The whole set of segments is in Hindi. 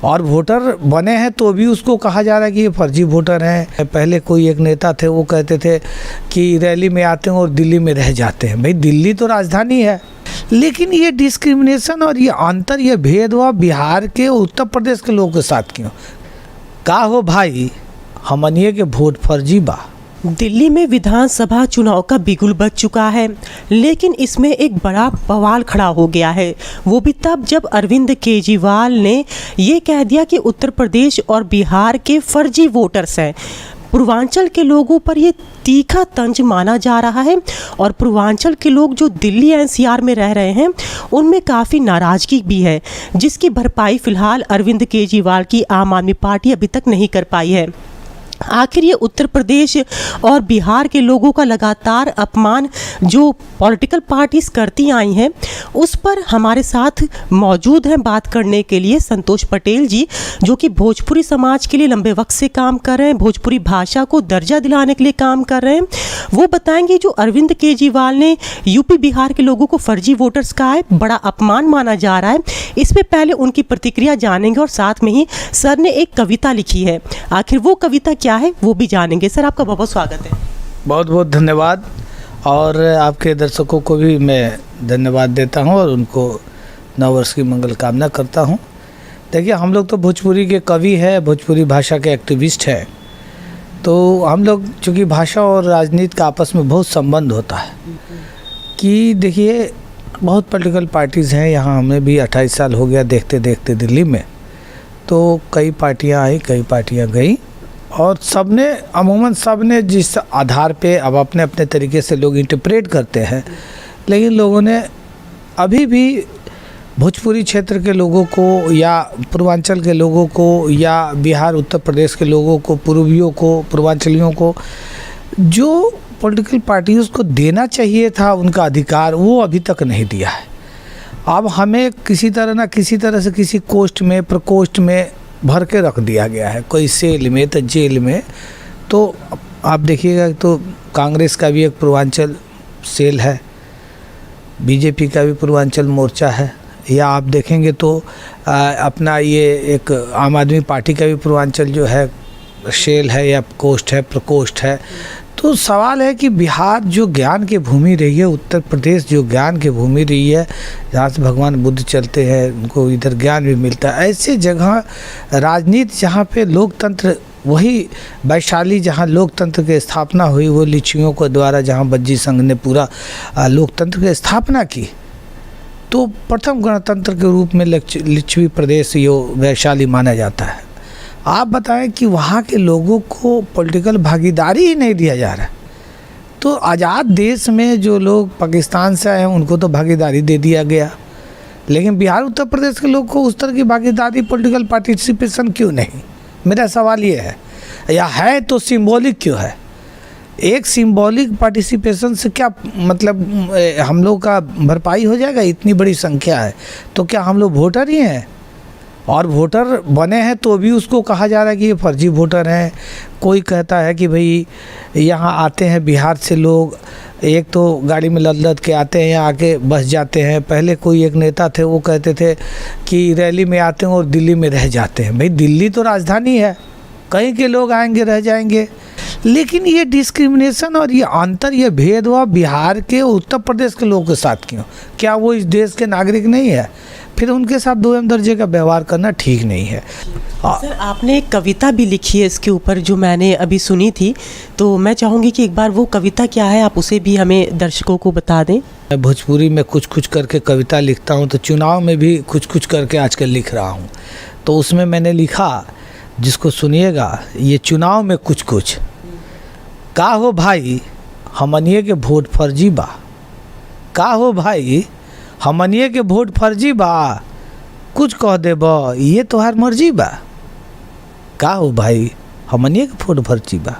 और वोटर बने हैं तो भी उसको कहा जा रहा है कि ये फर्जी वोटर हैं। पहले कोई एक नेता थे, वो कहते थे कि रैली में आते हैं और दिल्ली में रह जाते हैं। भाई दिल्ली तो राजधानी है, लेकिन ये डिस्क्रिमिनेशन और ये अंतर, ये भेदभाव बिहार के उत्तर प्रदेश के लोगों के साथ क्यों? का हो भाई, हमनिए के वोट फर्जी बा। दिल्ली में विधानसभा चुनाव का बिगुल बज चुका है, लेकिन इसमें एक बड़ा बवाल खड़ा हो गया है। वो भी तब जब अरविंद केजरीवाल ने ये कह दिया कि उत्तर प्रदेश और बिहार के फर्जी वोटर्स हैं। पूर्वांचल के लोगों पर ये तीखा तंज माना जा रहा है और पूर्वांचल के लोग जो दिल्ली एनसीआर में रह रहे हैं उनमें काफ़ी नाराज़गी भी है, जिसकी भरपाई फ़िलहाल अरविंद केजरीवाल की आम आदमी पार्टी अभी तक नहीं कर पाई है। आखिर ये उत्तर प्रदेश और बिहार के लोगों का लगातार अपमान जो पॉलिटिकल पार्टीज करती आई हैं, उस पर हमारे साथ मौजूद हैं बात करने के लिए संतोष पटेल जी, जो कि भोजपुरी समाज के लिए लंबे वक्त से काम कर रहे हैं, भोजपुरी भाषा को दर्जा दिलाने के लिए काम कर रहे हैं। वो बताएंगे जो अरविंद केजरीवाल ने यूपी बिहार के लोगों को फर्जी वोटर्स कहा है, बड़ा अपमान माना जा रहा है। इसमें पहले उनकी प्रतिक्रिया जानेंगे और साथ में ही सर ने एक कविता लिखी है, आखिर वो कविता क्या है वो भी जानेंगे। सर आपका बहुत बहुत स्वागत है। बहुत बहुत धन्यवाद, और आपके दर्शकों को भी मैं धन्यवाद देता हूं और उनको नववर्ष की मंगल कामना करता हूं। देखिए, हम लोग तो भोजपुरी के कवि हैं, भोजपुरी भाषा के एक्टिविस्ट हैं, तो हम लोग चूँकि भाषा और राजनीति का आपस में बहुत संबंध होता है कि देखिए, बहुत पॉलिटिकल पार्टीज़ हैं यहाँ। हमें भी 28 साल हो गया देखते देखते दिल्ली में, तो कई पार्टियाँ आई, कई पार्टियाँ गई, और सबने अमूमन सबने जिस आधार पे अब अपने अपने तरीके से लोग इंटरप्रेट करते हैं, लेकिन लोगों ने अभी भी भोजपुरी क्षेत्र के लोगों को या पूर्वांचल के लोगों को या बिहार उत्तर प्रदेश के लोगों को, पूर्वियों को, पूर्वांचलियों को जो पॉलिटिकल पार्टीज़ को देना चाहिए था उनका अधिकार, वो अभी तक नहीं दिया है। अब हमें किसी तरह ना किसी तरह से किसी कोष्ठ में, प्रकोष्ठ में भर के रख दिया गया है, कोई सेल में तो जेल में। तो आप देखिएगा तो कांग्रेस का भी एक पूर्वांचल सेल है, बीजेपी का भी पूर्वांचल मोर्चा है, या आप देखेंगे तो अपना ये एक आम आदमी पार्टी का भी पूर्वांचल जो है सेल है या कोष्ठ है, प्रकोष्ठ है। तो सवाल है कि बिहार जो ज्ञान की भूमि रही है, उत्तर प्रदेश जो ज्ञान की भूमि रही है, जहाँ से भगवान बुद्ध चलते हैं, उनको इधर ज्ञान भी मिलता है, ऐसे जगह राजनीति जहाँ पे लोकतंत्र, वही वैशाली जहाँ लोकतंत्र की स्थापना हुई, वो लिच्छियों के द्वारा जहाँ बज्जी संघ ने पूरा लोकतंत्र की स्थापना की, तो प्रथम गणतंत्र के रूप में लिच्छवी प्रदेश यो वैशाली माना जाता है। आप बताएं कि वहाँ के लोगों को पॉलिटिकल भागीदारी ही नहीं दिया जा रहा है। तो आज़ाद देश में जो लोग पाकिस्तान से आए हैं उनको तो भागीदारी दे दिया गया, लेकिन बिहार उत्तर प्रदेश के लोग को उस तरह की भागीदारी, पॉलिटिकल पार्टिसिपेशन क्यों नहीं? मेरा सवाल ये है, या है तो सिंबॉलिक क्यों है? एक सिंबॉलिक पार्टिसिपेशन से क्या मतलब हम लोग का भरपाई हो जाएगा? इतनी बड़ी संख्या है तो क्या हम लोग वोटर ही हैं? और वोटर बने हैं तो भी उसको कहा जा रहा है कि ये फर्जी वोटर हैं। कोई कहता है कि भाई यहाँ आते हैं बिहार से लोग, एक तो गाड़ी में लद लद के आते हैं, यहाँ आके बस जाते हैं। पहले कोई एक नेता थे, वो कहते थे कि रैली में आते हैं और दिल्ली में रह जाते हैं। भाई दिल्ली तो राजधानी है, कहीं के लोग आएंगे रह जाएंगे। लेकिन ये डिस्क्रिमिनेशन और ये अंतर, ये भेदभाव बिहार के उत्तर प्रदेश के लोगों के साथ क्यों? क्या वो इस देश के नागरिक नहीं है? फिर उनके साथ दो एम दर्जे का व्यवहार करना ठीक नहीं है। सर आपने एक कविता भी लिखी है इसके ऊपर, जो मैंने अभी सुनी थी, तो मैं चाहूँगी कि एक बार वो कविता क्या है आप उसे भी हमें दर्शकों को बता दें। मैं भोजपुरी में कुछ कुछ करके कविता लिखता हूँ, तो चुनाव में भी कुछ कुछ करके आजकल लिख रहा हूँ। तो उसमें मैंने लिखा, जिसको सुनिएगा, ये चुनाव में कुछ कुछ का हो भाई, हमनिए के वोट फर्जी बा। का हो भाई, हमनिए के वोट फर्जी बा, कुछ कह देब ये तोहार मर्जी बा। का हो भाई, हमनिए के वोट फर्जी बा।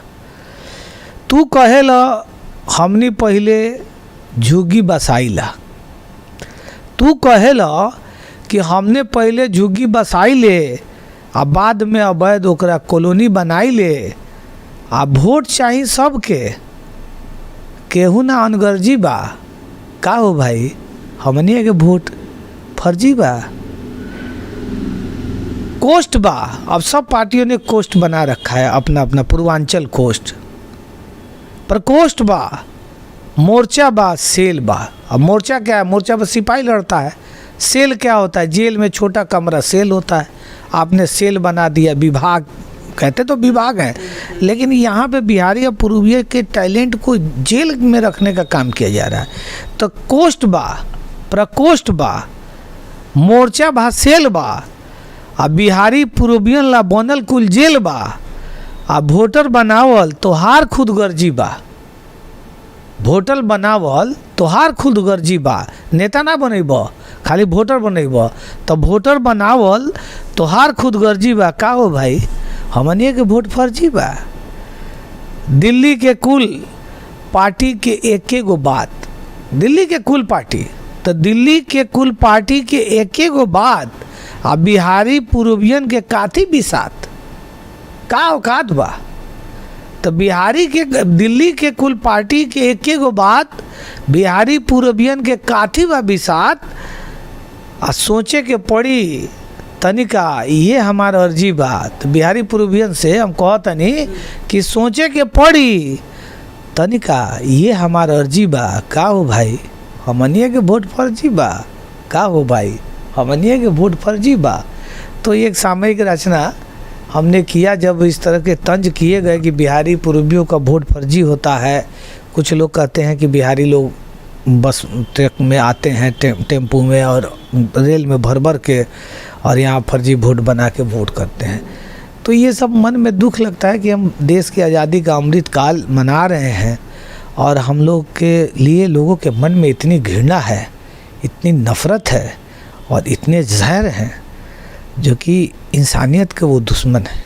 तू कहेला हमनी पहले झुग्गी बसाइला, तू कहेला कि हमने पहले झुग्गी बसाई ले, आ बाद में अवैध ओकरा कॉलोनी बनाई ले, आ वोट चाहिए सबके, केहू ना अनगर्जी बा। का हो भाई, हमनी के वोट फर्जी बा। कोष्ठ बा, अब सब पार्टियों ने कोष्ठ बना रखा है अपना अपना, पूर्वांचल कोष्ठ, प्रकोष्ठ बा, मोर्चा बा, सेल बा। अब मोर्चा क्या है? मोर्चा पर सिपाही लड़ता है। सेल क्या होता है? जेल में छोटा कमरा सेल होता है। आपने सेल बना दिया, विभाग कहते तो विभाग है, लेकिन यहाँ पे बिहारी और पूर्वीय के टैलेंट को जेल में रखने का काम किया जा रहा है। तो कोष्ठ बा, प्रकोष्ठ बा, मोर्चा बा, सेल बा, आ बिहारी पूर्वियन ला बनल कुल जेल बा, आ वोटर बनावल तोहार खुदगर्जी बा। वोटर बनावल तोहार खुदगर्जी बा, नेता ना बनेब, खाली वोटर बनेब। तो वोटर बनावल तोहार खुदगर्जी बा। का हो भाई, हमनिए के वोट फर्जी बा। दिल्ली के कुल पार्टी के एके गो बात, दिल्ली के कुल पार्टी, तो दिल्ली के कुल पार्टी के एके गो बात, आ बिहारी पूर्वियन के काथी बिसात, का औकात बा। तो बिहारी के, दिल्ली के कुल पार्टी के एके गो बात, बिहारी पूर्वियन के काथी बा बिसात, आ सोचे के पड़ी तनिका ये हमार अर्जी बात। बिहारी पूर्वियन से हम कहतनी कि सोचे के पड़ी तनिका ये हमार अर्जी बा। का हो भाई, हमनिए के वोट फर्जी बा। का हो भाई, हमनिए के वोट फर्जी बा। तो एक सामयिक रचना हमने किया, जब इस तरह के तंज किए गए कि बिहारी पूर्वियों का वोट फर्जी होता है। कुछ लोग कहते हैं कि बिहारी लोग बस ट्रक में आते हैं, टेम्पू में और रेल में भर भर के, और यहाँ फर्जी वोट बना के वोट करते हैं। तो ये सब मन में दुख लगता है कि हम देश की आज़ादी का अमृत काल मना रहे हैं, और हम लोग के लिए लोगों के मन में इतनी घृणा है, इतनी नफ़रत है, और इतने जहर हैं जो कि इंसानियत के वो दुश्मन हैं।